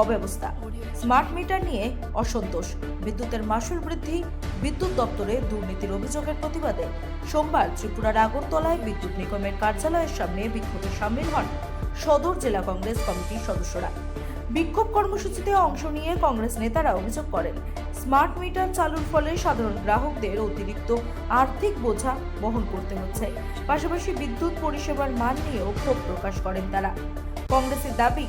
অব্যবস্থা, smart meter নিয়ে অসন্তোষ, বিদ্যুতের মাশুল বৃদ্ধি, বিদ্যুৎ দপ্তরে দুর্নীতির অভিযোগের প্রতিবাদে সোমবার ত্রিপুরার আগরতলায় বিদ্যুৎ নিগমের কার্যালয়ের সামনে বিক্ষোভে সামিল হন সদর জেলা কংগ্রেস কমিটির সদস্যরা। বিক্ষোভ কর্মসূচিতে অংশ নিয়ে কংগ্রেস নেতারা অভিযোগ করেন, স্মার্ট মিটার চালুর ফলে সাধারণ গ্রাহকদের অতিরিক্ত আর্থিক বোঝা বহন করতে হচ্ছে। পাশাপাশি বিদ্যুৎ পরিষেবার মান নিয়েও ক্ষোভ প্রকাশ করেন তারা। কংগ্রেসের দাবি,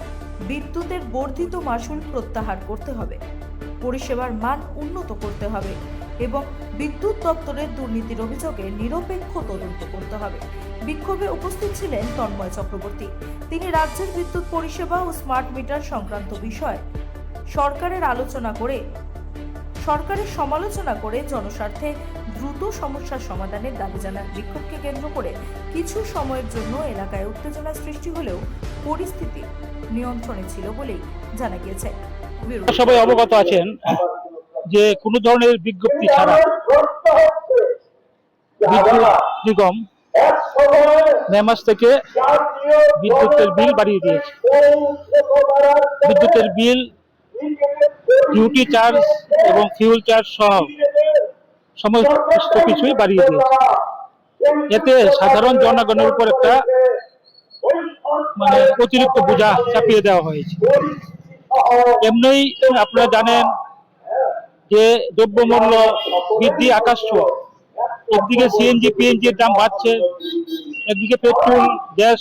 বিদ্যুতের বর্ধিত মাশুল প্রত্যাহার করতে হবে, পরিষেবার মান উন্নত করতে হবে এবং বিদ্যুৎ দপ্তরের দুর্নীতির অভিযোগে নিরপেক্ষ তদন্ত করতে হবে। বিক্ষোভে উপস্থিত ছিলেন তন্ময় চক্রবর্তী। তিনি রাজ্যের বিদ্যুৎ পরিষেবা ও স্মার্ট মিটার সংক্রান্ত বিষয় সরকারের সমালোচনা করে জনস্বার্থে দ্রুত সমস্যার সমাধানের দাবি জানান। বিক্ষোভকে কেন্দ্র করে কিছু সময়ের জন্য এলাকায় উত্তেজনা সৃষ্টি হলেও পরিস্থিতি নিয়ন্ত্রণে ছিল বলেই জানা গিয়েছে। সবাই অবগত আছেন যে কোনো ধরনের বিজ্ঞপ্তি ছাড়া বিদ্যুৎ নিগম মে মাস থেকে বিদ্যুতের বিল বাড়িয়ে দিয়েছে। বিদ্যুতের বিল, ডিউটি চার্জ এবং ফিউল চার্জ সহ সমস্ত কিছুই বাড়িয়ে দিয়েছে। এতে সাধারণ জনগণের উপর একটা অতিরিক্ত বোঝা চাপিয়ে দেওয়া হয়েছে। এমনিই আপনারা জানেন যে দ্রব্যমূল্য বৃদ্ধি আকাশ ছোঁয়া। একদিকে সিএনজি পিএনজির দাম বাড়ছে, একদিকে পেট্রোল গ্যাস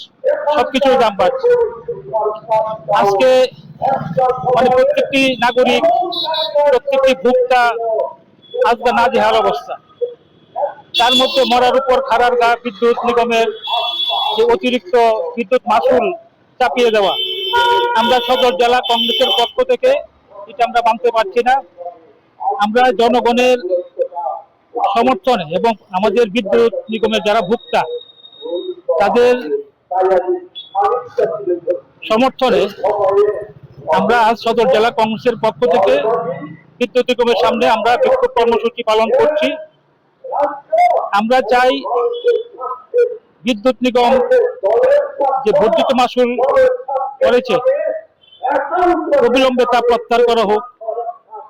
সবকিছুর দাম বাড়ছে। আজকে প্রত্যেকটি নাগরিক, প্রত্যেকটি ভোক্তা আজকে নাজেহাল অবস্থা। তার মধ্যে মরার উপর খাড়ার গা বিদ্যুৎ নিগমের যে অতিরিক্ত বিদ্যুৎ মাশুল চাপিয়ে দেওয়া, আমরা সদর জেলা কংগ্রেসের পক্ষ থেকে এটা আমরা মানতে পারছি না। আমরা জনগণের সমর্থনে এবং আমাদের বিদ্যুৎ নিগমের যারা ভোক্তা তাদের সমর্থনে আমরা আজ সদর জেলা কংগ্রেসের পক্ষ থেকে বিদ্যুৎ নিগমের সামনে আমরা বিক্ষোভ কর্মসূচি পালন করছি। আমরা চাই বিদ্যুৎ নিগম যে বর্ধিত মাশুল করেছে অবিলম্বে তা প্রত্যাহার করা হোক,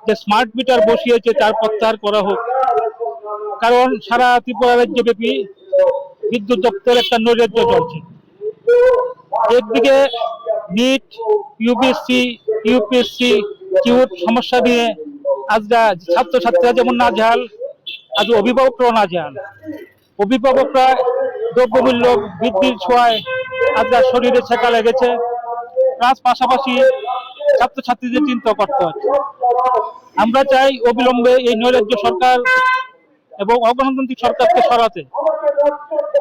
যে স্মার্ট মিটার বসিয়েছে তার প্রত্যাহার করা হোক। কারণ সারা ত্রিপুরা রাজ্যব্যাপী বিদ্যুৎ দপ্তরের একটা নৈরাজ্য চলছে। একদিকে নিট, ইউপিএসসি, ইউপিএসসি, কিউট সমস্যা নিয়ে আজরা ছাত্রছাত্রীরা যেমন নাজেহাল, আজ অভিভাবকরাও নাজেহাল। অভিভাবকরা দ্রব্যমূল্য বৃদ্ধির ছোঁয়ায় আজরা শরীরে ছেঁকা লেগেছে, প্লাস পাশাপাশি ছাত্রছাত্রীদের চিন্তা করতে হচ্ছে। আমরা চাই অবিলম্বে এই নৈরাজ্য সরকার এবং অগণতান্ত্রিক সরকারকে সরাতে।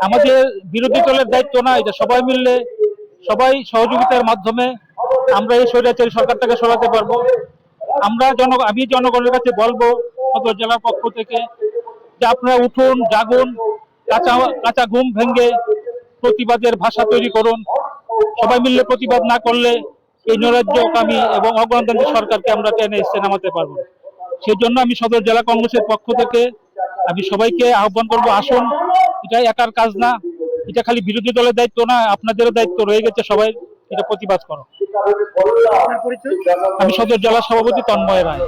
আমাদের বিরোধী দলের দায়িত্ব না, এটা সবাই মিললে, সবাই সহযোগিতার মাধ্যমে আমরা এই স্বৈরাচারী সরকারটাকে সরাতে পারবো। আমি জনগণের কাছে বলবো সদর জেলার পক্ষ থেকে যে আপনারা উঠুন, জাগুন, কাঁচা ঘুম ভেঙে প্রতিবাদের ভাষা তৈরি করুন। সবাই মিললে প্রতিবাদ না করলে এই নৈরাজ্যকামী এবং অগণতান্ত্রিক সরকারকে আমরা টেনে নামাতে পারবো। সেই জন্য আমি সদর জেলা কংগ্রেসের পক্ষ থেকে আমি সবাইকে আহ্বান করবো, আসুন, এটা একার কাজ না, এটা খালি বিরোধী দলের দায়িত্ব না, আপনাদেরও দায়িত্ব রয়ে গেছে, সবাই এটা প্রতিবাদ করো। আমি সদর জেলা সভাপতি তন্ময় রায়।